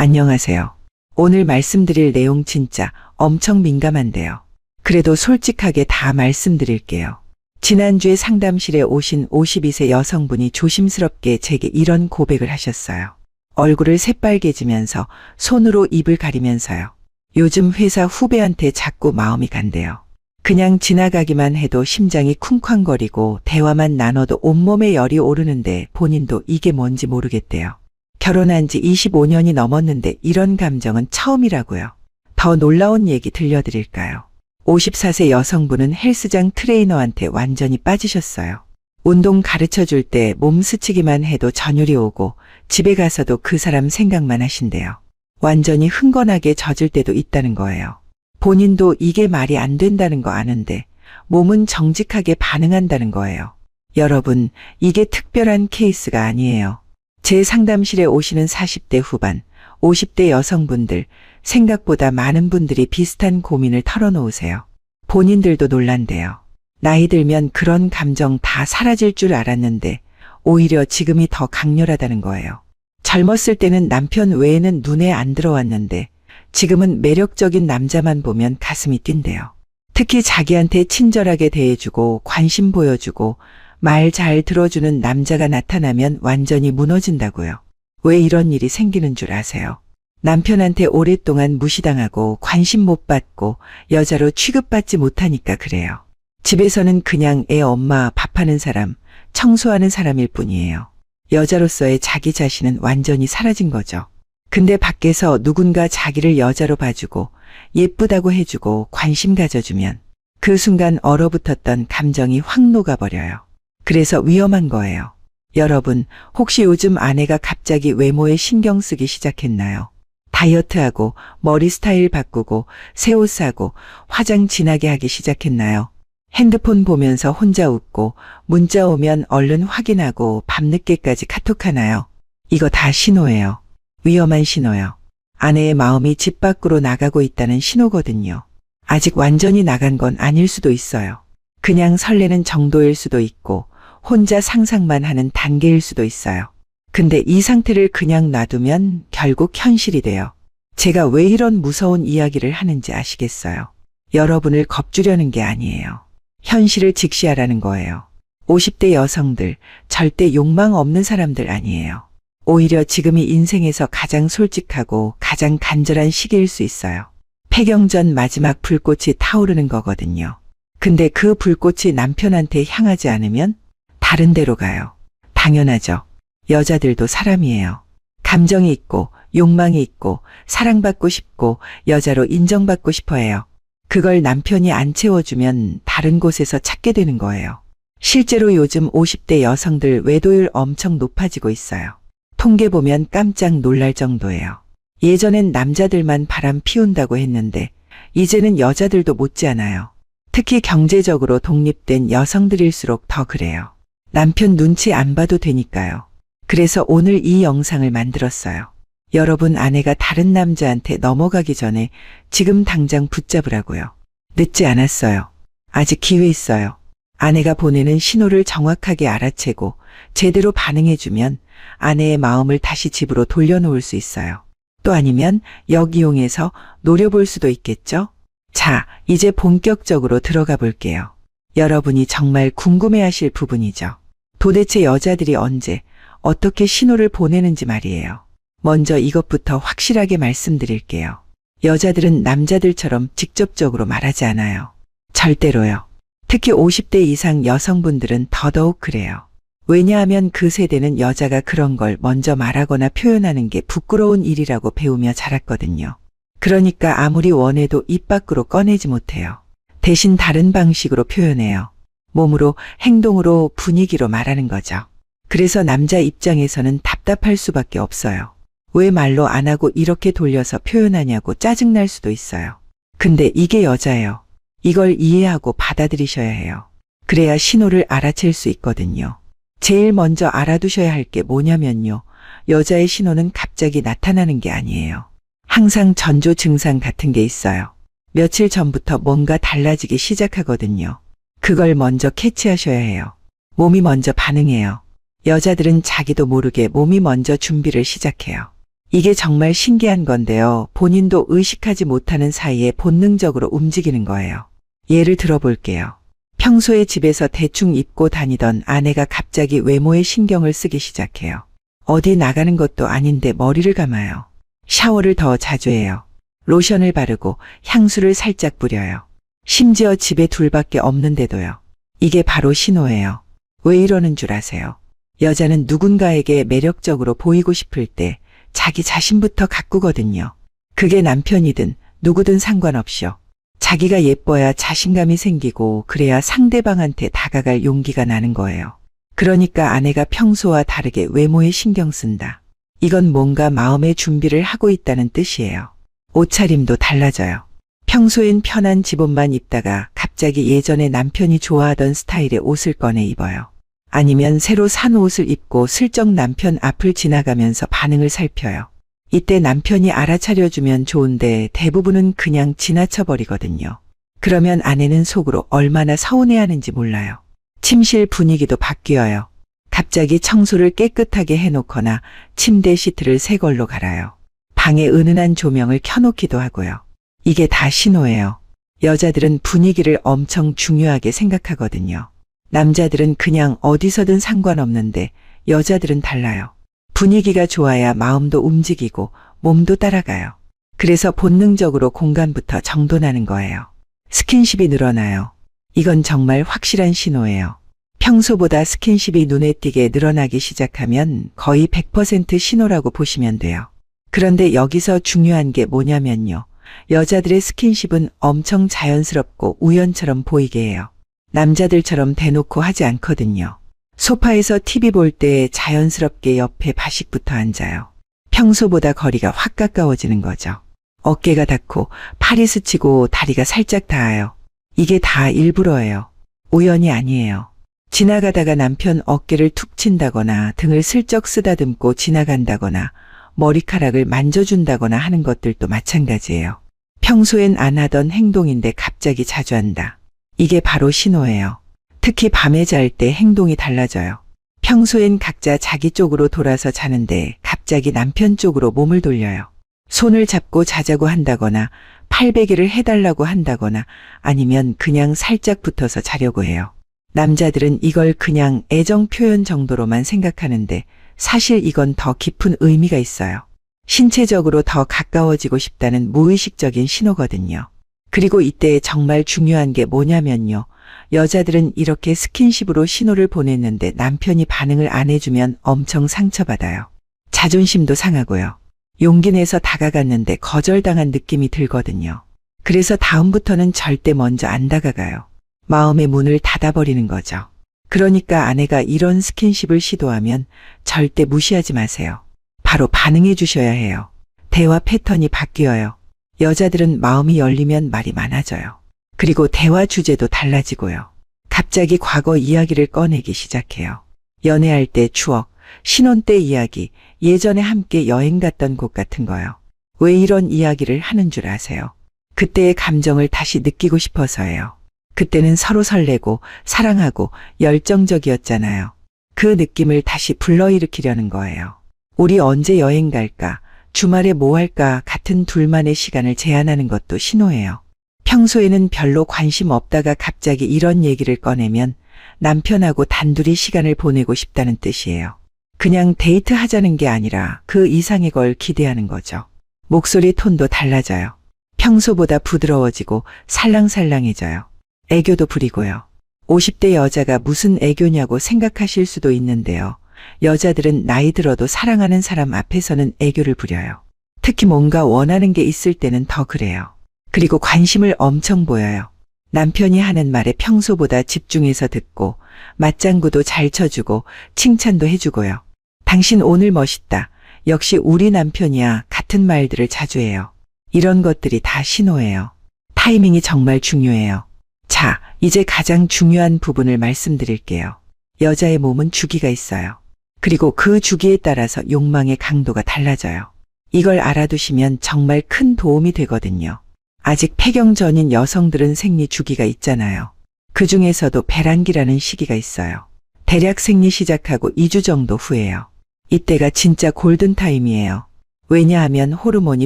안녕하세요. 오늘 말씀드릴 내용 진짜 엄청 민감한데요. 그래도 솔직하게 다 말씀드릴게요. 지난주에 상담실에 오신 52세 여성분이 조심스럽게 제게 이런 고백을 하셨어요. 얼굴을 새빨개지면서 손으로 입을 가리면서요. 요즘 회사 후배한테 자꾸 마음이 간대요. 그냥 지나가기만 해도 심장이 쿵쾅거리고 대화만 나눠도 온몸에 열이 오르는데 본인도 이게 뭔지 모르겠대요. 결혼한 지 25년이 넘었는데 이런 감정은 처음이라고요. 더 놀라운 얘기 들려드릴까요? 54세 여성분은 헬스장 트레이너한테 완전히 빠지셨어요. 운동 가르쳐 줄 때 몸 스치기만 해도 전율이 오고 집에 가서도 그 사람 생각만 하신대요. 완전히 흥건하게 젖을 때도 있다는 거예요. 본인도 이게 말이 안 된다는 거 아는데 몸은 정직하게 반응한다는 거예요. 여러분, 이게 특별한 케이스가 아니에요. 제 상담실에 오시는 40대 후반, 50대 여성분들, 생각보다 많은 분들이 비슷한 고민을 털어놓으세요. 본인들도 놀란대요. 나이 들면 그런 감정 다 사라질 줄 알았는데 오히려 지금이 더 강렬하다는 거예요. 젊었을 때는 남편 외에는 눈에 안 들어왔는데 지금은 매력적인 남자만 보면 가슴이 뛴대요. 특히 자기한테 친절하게 대해주고 관심 보여주고 말 잘 들어주는 남자가 나타나면 완전히 무너진다고요. 왜 이런 일이 생기는 줄 아세요? 남편한테 오랫동안 무시당하고 관심 못 받고 여자로 취급받지 못하니까 그래요. 집에서는 그냥 애 엄마 밥하는 사람, 청소하는 사람일 뿐이에요. 여자로서의 자기 자신은 완전히 사라진 거죠. 근데 밖에서 누군가 자기를 여자로 봐주고 예쁘다고 해주고 관심 가져주면 그 순간 얼어붙었던 감정이 확 녹아버려요. 그래서 위험한 거예요. 여러분, 혹시 요즘 아내가 갑자기 외모에 신경 쓰기 시작했나요? 다이어트하고 머리 스타일 바꾸고 새 옷 사고 화장 진하게 하기 시작했나요? 핸드폰 보면서 혼자 웃고 문자 오면 얼른 확인하고 밤늦게까지 카톡하나요? 이거 다 신호예요. 위험한 신호요. 아내의 마음이 집 밖으로 나가고 있다는 신호거든요. 아직 완전히 나간 건 아닐 수도 있어요. 그냥 설레는 정도일 수도 있고 혼자 상상만 하는 단계일 수도 있어요. 근데 이 상태를 그냥 놔두면 결국 현실이 돼요. 제가 왜 이런 무서운 이야기를 하는지 아시겠어요? 여러분을 겁주려는 게 아니에요. 현실을 직시하라는 거예요. 50대 여성들, 절대 욕망 없는 사람들 아니에요. 오히려 지금이 인생에서 가장 솔직하고 가장 간절한 시기일 수 있어요. 폐경전 마지막 불꽃이 타오르는 거거든요. 근데 그 불꽃이 남편한테 향하지 않으면 다른 데로 가요. 당연하죠. 여자들도 사람이에요. 감정이 있고 욕망이 있고 사랑받고 싶고 여자로 인정받고 싶어 해요. 그걸 남편이 안 채워주면 다른 곳에서 찾게 되는 거예요. 실제로 요즘 50대 여성들 외도율 엄청 높아지고 있어요. 통계 보면 깜짝 놀랄 정도예요. 예전엔 남자들만 바람 피운다고 했는데 이제는 여자들도 못지않아요. 특히 경제적으로 독립된 여성들일수록 더 그래요. 남편 눈치 안 봐도 되니까요. 그래서 오늘 이 영상을 만들었어요. 여러분 아내가 다른 남자한테 넘어가기 전에 지금 당장 붙잡으라고요. 늦지 않았어요. 아직 기회 있어요. 아내가 보내는 신호를 정확하게 알아채고 제대로 반응해주면 아내의 마음을 다시 집으로 돌려놓을 수 있어요. 또 아니면 역이용해서 노려볼 수도 있겠죠? 자, 이제 본격적으로 들어가 볼게요. 여러분이 정말 궁금해하실 부분이죠. 도대체 여자들이 언제, 어떻게 신호를 보내는지 말이에요. 먼저 이것부터 확실하게 말씀드릴게요. 여자들은 남자들처럼 직접적으로 말하지 않아요. 절대로요. 특히 50대 이상 여성분들은 더더욱 그래요. 왜냐하면 그 세대는 여자가 그런 걸 먼저 말하거나 표현하는 게 부끄러운 일이라고 배우며 자랐거든요. 그러니까 아무리 원해도 입 밖으로 꺼내지 못해요. 대신 다른 방식으로 표현해요. 몸으로, 행동으로, 분위기로 말하는 거죠. 그래서 남자 입장에서는 답답할 수밖에 없어요. 왜 말로 안 하고 이렇게 돌려서 표현하냐고 짜증날 수도 있어요. 근데 이게 여자예요. 이걸 이해하고 받아들이셔야 해요. 그래야 신호를 알아챌 수 있거든요. 제일 먼저 알아두셔야 할 게 뭐냐면요. 여자의 신호는 갑자기 나타나는 게 아니에요. 항상 전조 증상 같은 게 있어요. 며칠 전부터 뭔가 달라지기 시작하거든요. 그걸 먼저 캐치하셔야 해요. 몸이 먼저 반응해요. 여자들은 자기도 모르게 몸이 먼저 준비를 시작해요. 이게 정말 신기한 건데요. 본인도 의식하지 못하는 사이에 본능적으로 움직이는 거예요. 예를 들어볼게요. 평소에 집에서 대충 입고 다니던 아내가 갑자기 외모에 신경을 쓰기 시작해요. 어디 나가는 것도 아닌데 머리를 감아요. 샤워를 더 자주 해요. 로션을 바르고 향수를 살짝 뿌려요. 심지어 집에 둘밖에 없는데도요. 이게 바로 신호예요. 왜 이러는 줄 아세요? 여자는 누군가에게 매력적으로 보이고 싶을 때 자기 자신부터 가꾸거든요. 그게 남편이든 누구든 상관없이요. 자기가 예뻐야 자신감이 생기고 그래야 상대방한테 다가갈 용기가 나는 거예요. 그러니까 아내가 평소와 다르게 외모에 신경 쓴다. 이건 뭔가 마음의 준비를 하고 있다는 뜻이에요. 옷차림도 달라져요. 평소엔 편한 집옷만 입다가 갑자기 예전에 남편이 좋아하던 스타일의 옷을 꺼내 입어요. 아니면 새로 산 옷을 입고 슬쩍 남편 앞을 지나가면서 반응을 살펴요. 이때 남편이 알아차려주면 좋은데 대부분은 그냥 지나쳐버리거든요. 그러면 아내는 속으로 얼마나 서운해하는지 몰라요. 침실 분위기도 바뀌어요. 갑자기 청소를 깨끗하게 해놓거나 침대 시트를 새 걸로 갈아요. 방에 은은한 조명을 켜놓기도 하고요. 이게 다 신호예요. 여자들은 분위기를 엄청 중요하게 생각하거든요. 남자들은 그냥 어디서든 상관없는데 여자들은 달라요. 분위기가 좋아야 마음도 움직이고 몸도 따라가요. 그래서 본능적으로 공간부터 정돈하는 거예요. 스킨십이 늘어나요. 이건 정말 확실한 신호예요. 평소보다 스킨십이 눈에 띄게 늘어나기 시작하면 거의 100% 신호라고 보시면 돼요. 그런데 여기서 중요한 게 뭐냐면요. 여자들의 스킨십은 엄청 자연스럽고 우연처럼 보이게 해요. 남자들처럼 대놓고 하지 않거든요. 소파에서 TV 볼 때 자연스럽게 옆에 바식부터 앉아요. 평소보다 거리가 확 가까워지는 거죠. 어깨가 닿고 팔이 스치고 다리가 살짝 닿아요. 이게 다 일부러예요. 우연이 아니에요. 지나가다가 남편 어깨를 툭 친다거나 등을 슬쩍 쓰다듬고 지나간다거나 머리카락을 만져준다거나 하는 것들도 마찬가지예요. 평소엔 안 하던 행동인데 갑자기 자주 한다. 이게 바로 신호예요. 특히 밤에 잘 때 행동이 달라져요. 평소엔 각자 자기 쪽으로 돌아서 자는데 갑자기 남편 쪽으로 몸을 돌려요. 손을 잡고 자자고 한다거나 팔베개를 해달라고 한다거나 아니면 그냥 살짝 붙어서 자려고 해요. 남자들은 이걸 그냥 애정 표현 정도로만 생각하는데 사실 이건 더 깊은 의미가 있어요. 신체적으로 더 가까워지고 싶다는 무의식적인 신호거든요. 그리고 이때 정말 중요한 게 뭐냐면요. 여자들은 이렇게 스킨십으로 신호를 보냈는데 남편이 반응을 안 해주면 엄청 상처받아요. 자존심도 상하고요. 용기 내서 다가갔는데 거절당한 느낌이 들거든요. 그래서 다음부터는 절대 먼저 안 다가가요. 마음의 문을 닫아버리는 거죠. 그러니까 아내가 이런 스킨십을 시도하면 절대 무시하지 마세요. 바로 반응해 주셔야 해요. 대화 패턴이 바뀌어요. 여자들은 마음이 열리면 말이 많아져요. 그리고 대화 주제도 달라지고요. 갑자기 과거 이야기를 꺼내기 시작해요. 연애할 때 추억, 신혼 때 이야기, 예전에 함께 여행 갔던 곳 같은 거요. 왜 이런 이야기를 하는 줄 아세요? 그때의 감정을 다시 느끼고 싶어서예요. 그때는 서로 설레고 사랑하고 열정적이었잖아요. 그 느낌을 다시 불러일으키려는 거예요. 우리 언제 여행 갈까? 주말에 뭐 할까? 같은 둘만의 시간을 제한하는 것도 신호예요. 평소에는 별로 관심 없다가 갑자기 이런 얘기를 꺼내면 남편하고 단둘이 시간을 보내고 싶다는 뜻이에요. 그냥 데이트 하자는 게 아니라 그 이상의 걸 기대하는 거죠. 목소리 톤도 달라져요. 평소보다 부드러워지고 살랑살랑해져요. 애교도 부리고요. 50대 여자가 무슨 애교냐고 생각하실 수도 있는데요. 여자들은 나이 들어도 사랑하는 사람 앞에서는 애교를 부려요. 특히 뭔가 원하는 게 있을 때는 더 그래요. 그리고 관심을 엄청 보여요. 남편이 하는 말에 평소보다 집중해서 듣고 맞장구도 잘 쳐주고 칭찬도 해주고요. 당신 오늘 멋있다. 역시 우리 남편이야. 같은 말들을 자주 해요. 이런 것들이 다 신호예요. 타이밍이 정말 중요해요. 자, 이제 가장 중요한 부분을 말씀드릴게요. 여자의 몸은 주기가 있어요. 그리고 그 주기에 따라서 욕망의 강도가 달라져요. 이걸 알아두시면 정말 큰 도움이 되거든요. 아직 폐경 전인 여성들은 생리 주기가 있잖아요. 그 중에서도 배란기라는 시기가 있어요. 대략 생리 시작하고 2주 정도 후에요. 이때가 진짜 골든타임이에요. 왜냐하면 호르몬이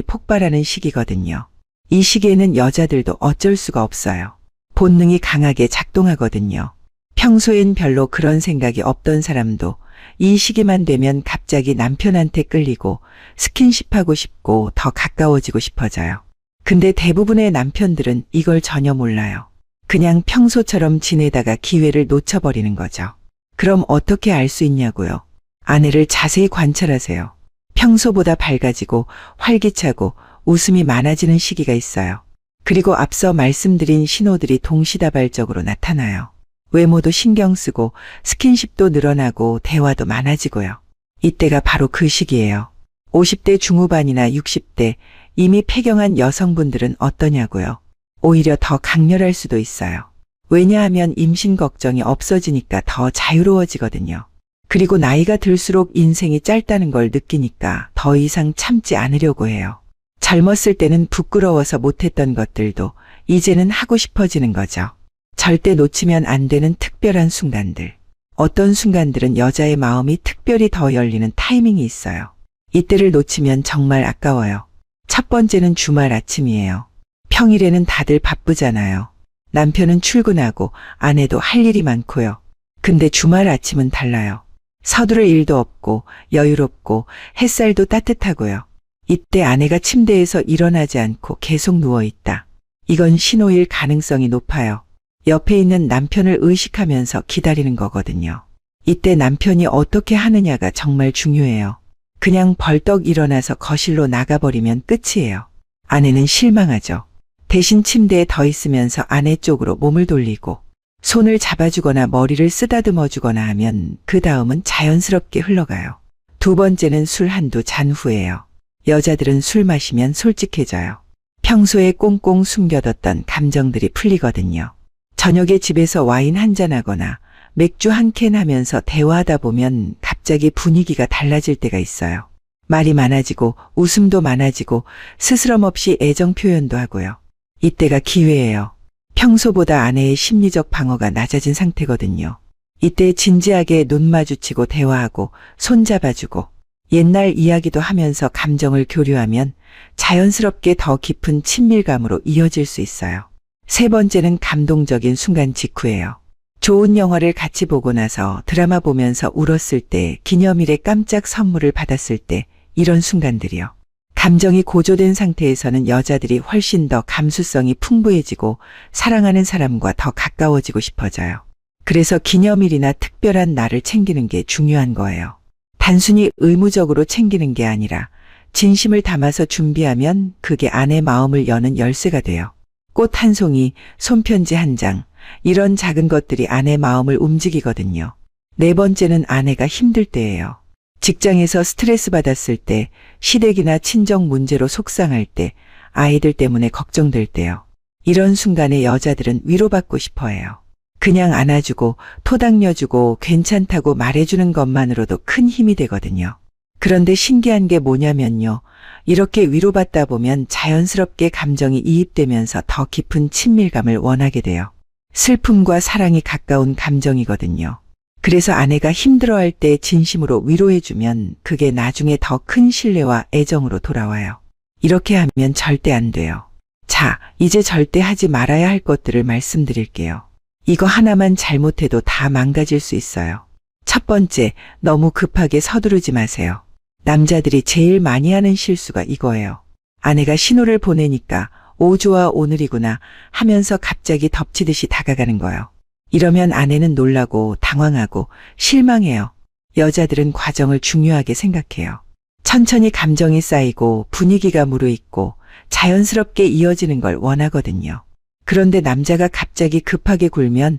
폭발하는 시기거든요. 이 시기에는 여자들도 어쩔 수가 없어요. 본능이 강하게 작동하거든요. 평소엔 별로 그런 생각이 없던 사람도 이 시기만 되면 갑자기 남편한테 끌리고 스킨십하고 싶고 더 가까워지고 싶어져요. 근데 대부분의 남편들은 이걸 전혀 몰라요. 그냥 평소처럼 지내다가 기회를 놓쳐버리는 거죠. 그럼 어떻게 알 수 있냐고요? 아내를 자세히 관찰하세요. 평소보다 밝아지고 활기차고 웃음이 많아지는 시기가 있어요. 그리고 앞서 말씀드린 신호들이 동시다발적으로 나타나요. 외모도 신경 쓰고 스킨십도 늘어나고 대화도 많아지고요. 이때가 바로 그 시기예요. 50대 중후반이나 60대 이미 폐경한 여성분들은 어떠냐고요? 오히려 더 강렬할 수도 있어요. 왜냐하면 임신 걱정이 없어지니까 더 자유로워지거든요. 그리고 나이가 들수록 인생이 짧다는 걸 느끼니까 더 이상 참지 않으려고 해요. 젊었을 때는 부끄러워서 못했던 것들도 이제는 하고 싶어지는 거죠. 절대 놓치면 안 되는 특별한 순간들. 어떤 순간들은 여자의 마음이 특별히 더 열리는 타이밍이 있어요. 이때를 놓치면 정말 아까워요. 첫 번째는 주말 아침이에요. 평일에는 다들 바쁘잖아요. 남편은 출근하고 아내도 할 일이 많고요. 근데 주말 아침은 달라요. 서두를 일도 없고 여유롭고 햇살도 따뜻하고요. 이때 아내가 침대에서 일어나지 않고 계속 누워있다. 이건 신호일 가능성이 높아요. 옆에 있는 남편을 의식하면서 기다리는 거거든요. 이때 남편이 어떻게 하느냐가 정말 중요해요. 그냥 벌떡 일어나서 거실로 나가버리면 끝이에요. 아내는 실망하죠. 대신 침대에 더 있으면서 아내 쪽으로 몸을 돌리고 손을 잡아주거나 머리를 쓰다듬어 주거나 하면 그 다음은 자연스럽게 흘러가요. 두 번째는 술 한두 잔 후예요. 여자들은 술 마시면 솔직해져요. 평소에 꽁꽁 숨겨뒀던 감정들이 풀리거든요. 저녁에 집에서 와인 한잔 하거나 맥주 한 캔 하면서 대화하다 보면 갑자기 분위기가 달라질 때가 있어요. 말이 많아지고 웃음도 많아지고 스스럼 없이 애정 표현도 하고요. 이때가 기회예요. 평소보다 아내의 심리적 방어가 낮아진 상태거든요. 이때 진지하게 눈 마주치고 대화하고 손잡아주고 옛날 이야기도 하면서 감정을 교류하면 자연스럽게 더 깊은 친밀감으로 이어질 수 있어요. 세 번째는 감동적인 순간 직후예요. 좋은 영화를 같이 보고 나서 드라마 보면서 울었을 때, 기념일에 깜짝 선물을 받았을 때, 이런 순간들이요. 감정이 고조된 상태에서는 여자들이 훨씬 더 감수성이 풍부해지고 사랑하는 사람과 더 가까워지고 싶어져요. 그래서 기념일이나 특별한 날을 챙기는 게 중요한 거예요. 단순히 의무적으로 챙기는 게 아니라 진심을 담아서 준비하면 그게 아내 마음을 여는 열쇠가 돼요. 꽃 한 송이, 손편지 한 장, 이런 작은 것들이 아내 마음을 움직이거든요. 네 번째는 아내가 힘들 때예요. 직장에서 스트레스 받았을 때, 시댁이나 친정 문제로 속상할 때, 아이들 때문에 걱정될 때요. 이런 순간에 여자들은 위로받고 싶어 해요. 그냥 안아주고 토닥여주고 괜찮다고 말해주는 것만으로도 큰 힘이 되거든요. 그런데 신기한 게 뭐냐면요. 이렇게 위로받다 보면 자연스럽게 감정이 이입되면서 더 깊은 친밀감을 원하게 돼요. 슬픔과 사랑이 가까운 감정이거든요. 그래서 아내가 힘들어할 때 진심으로 위로해주면 그게 나중에 더 큰 신뢰와 애정으로 돌아와요. 이렇게 하면 절대 안 돼요. 자, 이제 절대 하지 말아야 할 것들을 말씀드릴게요. 이거 하나만 잘못해도 다 망가질 수 있어요. 첫 번째, 너무 급하게 서두르지 마세요. 남자들이 제일 많이 하는 실수가 이거예요. 아내가 신호를 보내니까 좋아 오늘이구나 하면서 갑자기 덮치듯이 다가가는 거예요. 이러면 아내는 놀라고 당황하고 실망해요. 여자들은 과정을 중요하게 생각해요. 천천히 감정이 쌓이고 분위기가 무르익고 자연스럽게 이어지는 걸 원하거든요. 그런데 남자가 갑자기 급하게 굴면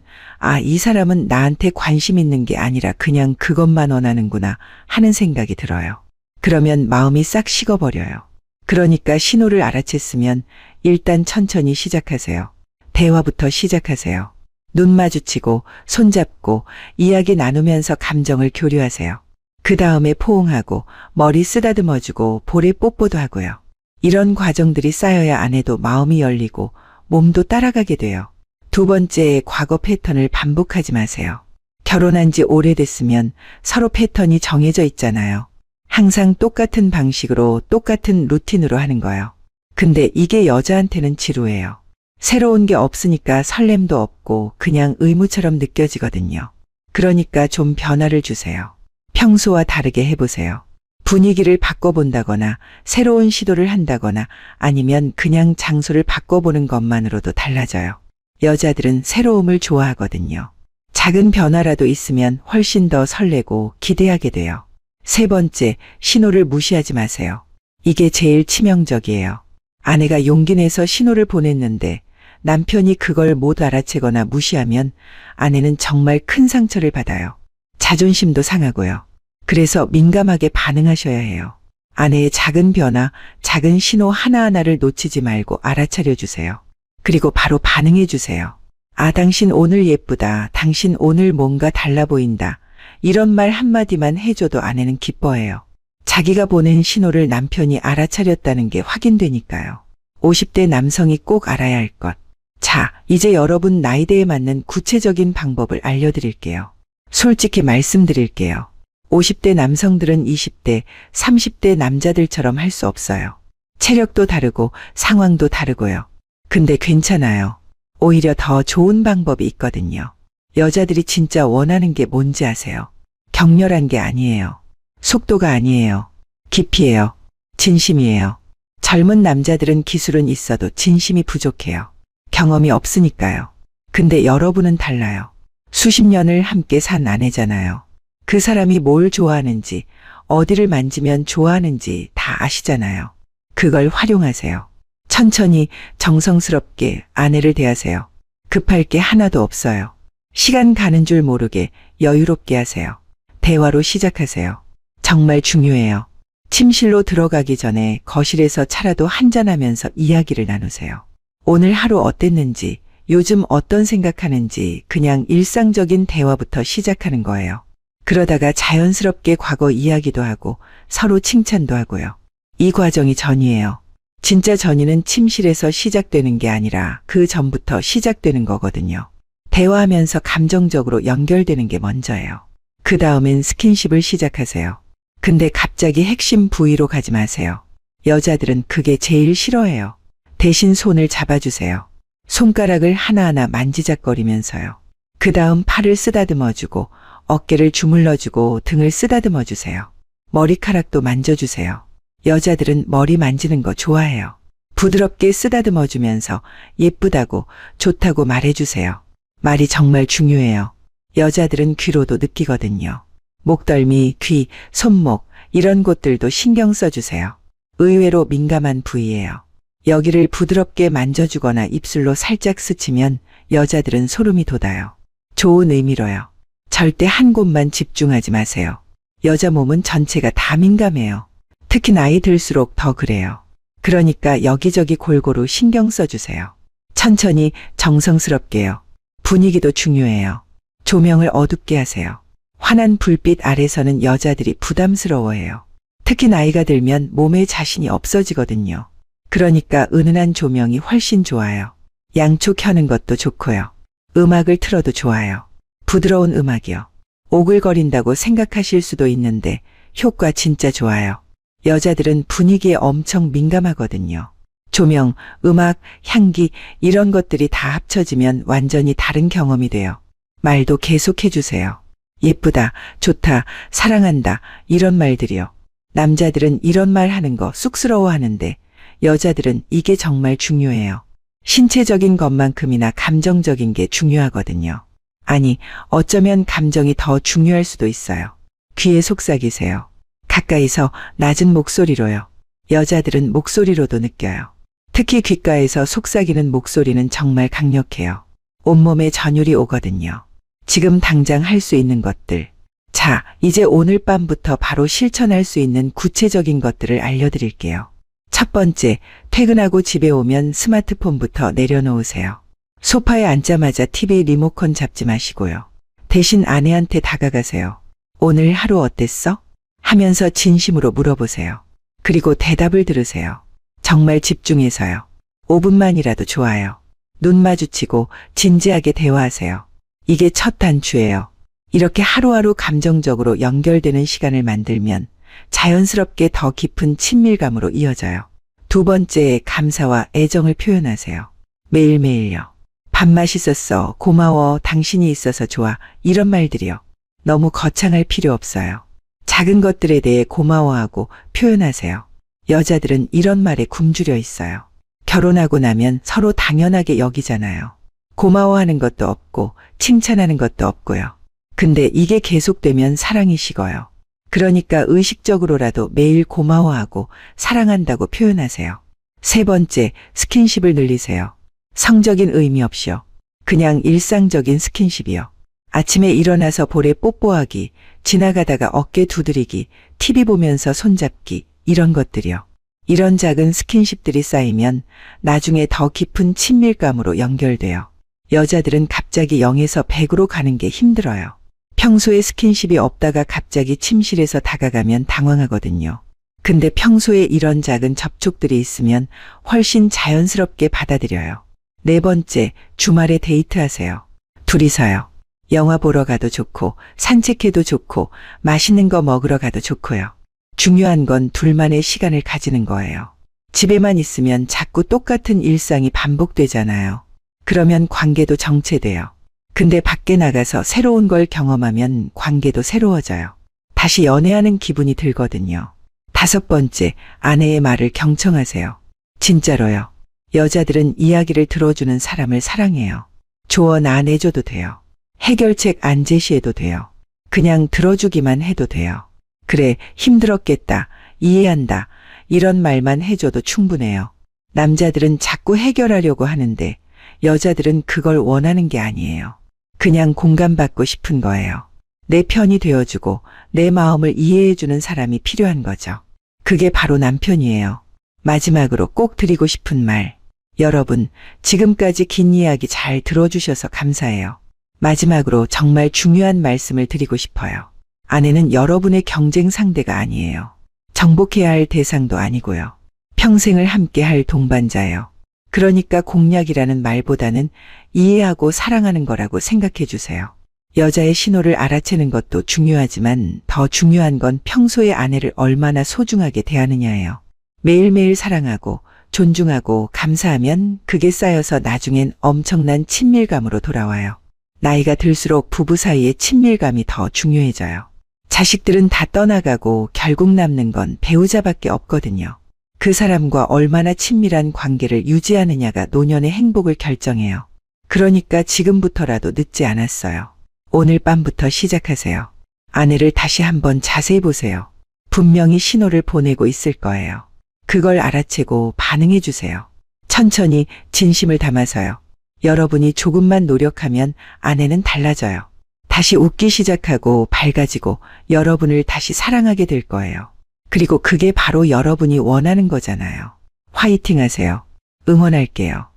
이 사람은 나한테 관심 있는 게 아니라 그냥 그것만 원하는구나 하는 생각이 들어요. 그러면 마음이 싹 식어버려요. 그러니까 신호를 알아챘으면 일단 천천히 시작하세요. 대화부터 시작하세요. 눈 마주치고 손잡고 이야기 나누면서 감정을 교류하세요. 그 다음에 포옹하고 머리 쓰다듬어주고 볼에 뽀뽀도 하고요. 이런 과정들이 쌓여야 아내도 마음이 열리고 몸도 따라가게 돼요. 두 번째, 과거 패턴을 반복하지 마세요. 결혼한 지 오래됐으면 서로 패턴이 정해져 있잖아요. 항상 똑같은 방식으로 똑같은 루틴으로 하는 거요. 근데 이게 여자한테는 지루해요. 새로운 게 없으니까 설렘도 없고 그냥 의무처럼 느껴지거든요. 그러니까 좀 변화를 주세요. 평소와 다르게 해보세요. 분위기를 바꿔본다거나 새로운 시도를 한다거나 아니면 그냥 장소를 바꿔보는 것만으로도 달라져요. 여자들은 새로움을 좋아하거든요. 작은 변화라도 있으면 훨씬 더 설레고 기대하게 돼요. 세 번째, 신호를 무시하지 마세요. 이게 제일 치명적이에요. 아내가 용기 내서 신호를 보냈는데 남편이 그걸 못 알아채거나 무시하면 아내는 정말 큰 상처를 받아요. 자존심도 상하고요. 그래서 민감하게 반응하셔야 해요. 아내의 작은 변화, 작은 신호 하나하나를 놓치지 말고 알아차려 주세요. 그리고 바로 반응해 주세요. 아, 당신 오늘 예쁘다. 당신 오늘 뭔가 달라 보인다. 이런 말 한마디만 해줘도 아내는 기뻐해요. 자기가 보낸 신호를 남편이 알아차렸다는 게 확인되니까요. 50대 남성이 꼭 알아야 할 것. 자, 이제 여러분 나이대에 맞는 구체적인 방법을 알려드릴게요. 솔직히 말씀드릴게요. 50대 남성들은 20대, 30대 남자들처럼 할 수 없어요. 체력도 다르고 상황도 다르고요. 근데 괜찮아요. 오히려 더 좋은 방법이 있거든요. 여자들이 진짜 원하는 게 뭔지 아세요? 격렬한 게 아니에요. 속도가 아니에요. 깊이에요. 진심이에요. 젊은 남자들은 기술은 있어도 진심이 부족해요. 경험이 없으니까요. 근데 여러분은 달라요. 수십 년을 함께 산 아내잖아요. 그 사람이 뭘 좋아하는지, 어디를 만지면 좋아하는지 다 아시잖아요. 그걸 활용하세요. 천천히 정성스럽게 아내를 대하세요. 급할 게 하나도 없어요. 시간 가는 줄 모르게 여유롭게 하세요. 대화로 시작하세요. 정말 중요해요. 침실로 들어가기 전에 거실에서 차라도 한잔하면서 이야기를 나누세요. 오늘 하루 어땠는지, 요즘 어떤 생각하는지 그냥 일상적인 대화부터 시작하는 거예요. 그러다가 자연스럽게 과거 이야기도 하고 서로 칭찬도 하고요. 이 과정이 전이에요. 진짜 전이는 침실에서 시작되는 게 아니라 그 전부터 시작되는 거거든요. 대화하면서 감정적으로 연결되는 게 먼저예요. 그 다음엔 스킨십을 시작하세요. 근데 갑자기 핵심 부위로 가지 마세요. 여자들은 그게 제일 싫어해요. 대신 손을 잡아주세요. 손가락을 하나하나 만지작거리면서요. 그 다음 팔을 쓰다듬어주고 어깨를 주물러주고 등을 쓰다듬어주세요. 머리카락도 만져주세요. 여자들은 머리 만지는 거 좋아해요. 부드럽게 쓰다듬어주면서 예쁘다고 좋다고 말해주세요. 말이 정말 중요해요. 여자들은 귀로도 느끼거든요. 목덜미, 귀, 손목 이런 곳들도 신경 써주세요. 의외로 민감한 부위예요. 여기를 부드럽게 만져주거나 입술로 살짝 스치면 여자들은 소름이 돋아요. 좋은 의미로요. 절대 한 곳만 집중하지 마세요. 여자 몸은 전체가 다 민감해요. 특히 나이 들수록 더 그래요. 그러니까 여기저기 골고루 신경 써주세요. 천천히 정성스럽게요. 분위기도 중요해요. 조명을 어둡게 하세요. 환한 불빛 아래서는 여자들이 부담스러워해요. 특히 나이가 들면 몸에 자신이 없어지거든요. 그러니까 은은한 조명이 훨씬 좋아요. 양초 켜는 것도 좋고요. 음악을 틀어도 좋아요. 부드러운 음악이요. 오글거린다고 생각하실 수도 있는데 효과 진짜 좋아요. 여자들은 분위기에 엄청 민감하거든요. 조명, 음악, 향기 이런 것들이 다 합쳐지면 완전히 다른 경험이 돼요. 말도 계속해 주세요. 예쁘다, 좋다, 사랑한다 이런 말들이요. 남자들은 이런 말 하는 거 쑥스러워 하는데 여자들은 이게 정말 중요해요. 신체적인 것만큼이나 감정적인 게 중요하거든요. 아니, 어쩌면 감정이 더 중요할 수도 있어요. 귀에 속삭이세요. 가까이서 낮은 목소리로요. 여자들은 목소리로도 느껴요. 특히 귓가에서 속삭이는 목소리는 정말 강력해요. 온몸에 전율이 오거든요. 지금 당장 할 수 있는 것들. 자, 이제 오늘 밤부터 바로 실천할 수 있는 구체적인 것들을 알려드릴게요. 첫 번째, 퇴근하고 집에 오면 스마트폰부터 내려놓으세요. 소파에 앉자마자 TV 리모컨 잡지 마시고요. 대신 아내한테 다가가세요. 오늘 하루 어땠어? 하면서 진심으로 물어보세요. 그리고 대답을 들으세요. 정말 집중해서요. 5분만이라도 좋아요. 눈 마주치고 진지하게 대화하세요. 이게 첫 단추예요. 이렇게 하루하루 감정적으로 연결되는 시간을 만들면 자연스럽게 더 깊은 친밀감으로 이어져요. 두 번째, 감사와 애정을 표현하세요. 매일매일요. 밥 맛있었어. 고마워. 당신이 있어서 좋아. 이런 말들이요. 너무 거창할 필요 없어요. 작은 것들에 대해 고마워하고 표현하세요. 여자들은 이런 말에 굶주려 있어요. 결혼하고 나면 서로 당연하게 여기잖아요. 고마워하는 것도 없고 칭찬하는 것도 없고요. 근데 이게 계속되면 사랑이 식어요. 그러니까 의식적으로라도 매일 고마워하고 사랑한다고 표현하세요. 세 번째, 스킨십을 늘리세요. 성적인 의미 없이요. 그냥 일상적인 스킨십이요. 아침에 일어나서 볼에 뽀뽀하기, 지나가다가 어깨 두드리기, TV 보면서 손잡기, 이런 것들이요. 이런 작은 스킨십들이 쌓이면 나중에 더 깊은 친밀감으로 연결돼요. 여자들은 갑자기 0에서 100으로 가는 게 힘들어요. 평소에 스킨십이 없다가 갑자기 침실에서 다가가면 당황하거든요. 근데 평소에 이런 작은 접촉들이 있으면 훨씬 자연스럽게 받아들여요. 네 번째, 주말에 데이트하세요. 둘이서요. 영화 보러 가도 좋고, 산책해도 좋고, 맛있는 거 먹으러 가도 좋고요. 중요한 건 둘만의 시간을 가지는 거예요. 집에만 있으면 자꾸 똑같은 일상이 반복되잖아요. 그러면 관계도 정체돼요. 근데 밖에 나가서 새로운 걸 경험하면 관계도 새로워져요. 다시 연애하는 기분이 들거든요. 다섯 번째, 아내의 말을 경청하세요. 진짜로요. 여자들은 이야기를 들어주는 사람을 사랑해요. 조언 안 해줘도 돼요. 해결책 안 제시해도 돼요. 그냥 들어주기만 해도 돼요. 그래, 힘들었겠다. 이해한다. 이런 말만 해줘도 충분해요. 남자들은 자꾸 해결하려고 하는데 여자들은 그걸 원하는 게 아니에요. 그냥 공감받고 싶은 거예요. 내 편이 되어주고 내 마음을 이해해주는 사람이 필요한 거죠. 그게 바로 남편이에요. 마지막으로 꼭 드리고 싶은 말. 여러분, 지금까지 긴 이야기 잘 들어주셔서 감사해요. 마지막으로 정말 중요한 말씀을 드리고 싶어요. 아내는 여러분의 경쟁 상대가 아니에요. 정복해야 할 대상도 아니고요. 평생을 함께 할 동반자예요. 그러니까 공략이라는 말보다는 이해하고 사랑하는 거라고 생각해 주세요. 여자의 신호를 알아채는 것도 중요하지만 더 중요한 건 평소에 아내를 얼마나 소중하게 대하느냐예요. 매일매일 사랑하고 존중하고 감사하면 그게 쌓여서 나중엔 엄청난 친밀감으로 돌아와요. 나이가 들수록 부부 사이의 친밀감이 더 중요해져요. 자식들은 다 떠나가고 결국 남는 건 배우자밖에 없거든요. 그 사람과 얼마나 친밀한 관계를 유지하느냐가 노년의 행복을 결정해요. 그러니까 지금부터라도 늦지 않았어요. 오늘 밤부터 시작하세요. 아내를 다시 한번 자세히 보세요. 분명히 신호를 보내고 있을 거예요. 그걸 알아채고 반응해 주세요. 천천히 진심을 담아서요. 여러분이 조금만 노력하면 아내는 달라져요. 다시 웃기 시작하고 밝아지고 여러분을 다시 사랑하게 될 거예요. 그리고 그게 바로 여러분이 원하는 거잖아요. 화이팅 하세요. 응원할게요.